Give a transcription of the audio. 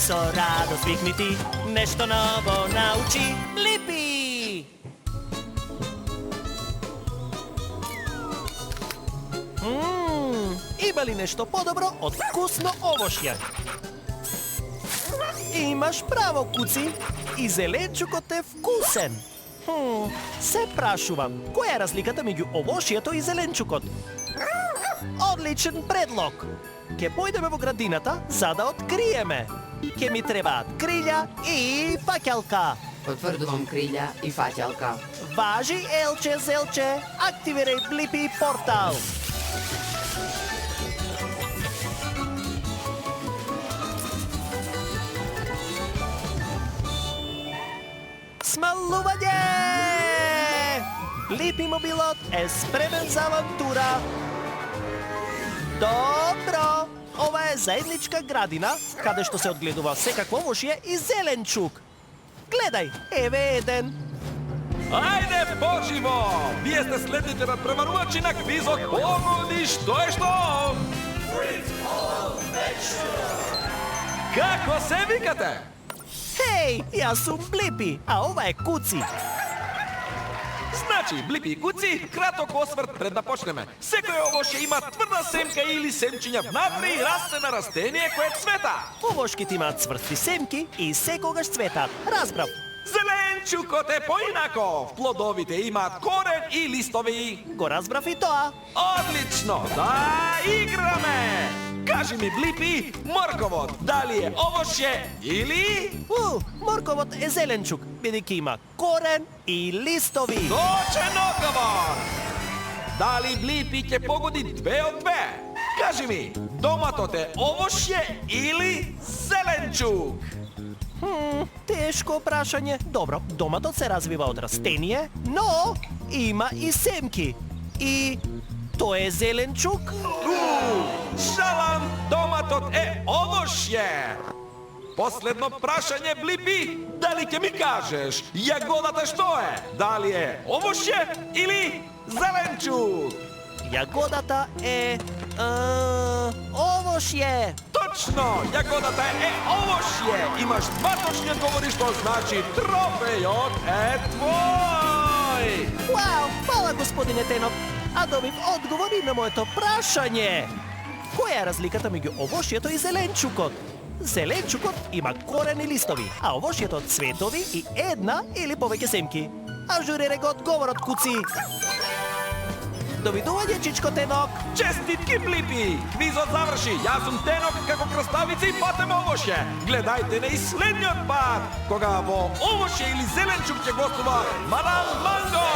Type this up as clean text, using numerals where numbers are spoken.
Со радост викни ти, нешто ново научи Блипи! Има ли нешто подобро од вкусно овошје? Имаш право, Куци, и зеленчукот е вкусен. Се прашувам, која е разликата меѓу овошјето и зеленчукот? Одличен предлог! Ке појдеме во градината за да откриеме. Ке ми требаат крилја и фаќалка. Потврдувам крилја и фаќалка. Важи, Елче, Зелче, активирај Блипи портал. Смалување! Блипи мобилот е спремен за авантура. Добро! Ова е заедничка градина, каде што се одгледува секакво овошје и зеленчук. Гледај, еве еден. Ајде, поживо! Вие сте следните надпреварувачи на квизот Погоди што е што! Како се викате? Хеј, јас сум Блипи, а ова е Куци. Значи, Блипи и Куци, краток осврт пред да почнеме. Секој овошје има тврда семка или семчиња внатре и расте на растение кое цвета. Овошките имаат цврсти семки и секогаш цветат. Разбрав. Зеленчукот е поинаков. Плодовите имаат корен и листови. Го разбрав и тоа. Одлично, да играме! Кажи ми, Блипи, морковот, дали е овошје или... Морковот е зеленчук, бидејќи има корен и листови. Точен одговор! Дали Блипи ќе погоди 2 од 2? Кажи ми, доматот е овошје или зеленчук? Тешко прашање. Добро, доматот се развива од растение, но има и семки. И тој е зеленчук? Шалам, доматот е овошје! Последно прашање, Блипи, дали ќе ми кажеш, јагодата што е? Дали е овошје или зеленчук? Јагодата е... овошје. Точно, јагодата е овошје. Имаш 2 точни одговори, што значи трофејот е твој. Вау, фала господине Тенок. А добив одговори на моето прашање. Која е разликата меѓу овошјето и зеленчукот? Зеленчукот има корен и листови, а овошјето цветови и една или повеќе семки. Ажурире го одговорот, Куци. Довидување, Чичко Тенок. Честитки, Блипи! Квизот заврши. Јас сум Тенок како краставица и патем овошје. Гледајте на и следниот пат, кога во овошје или зеленчук ќе гостува Мадам Манго!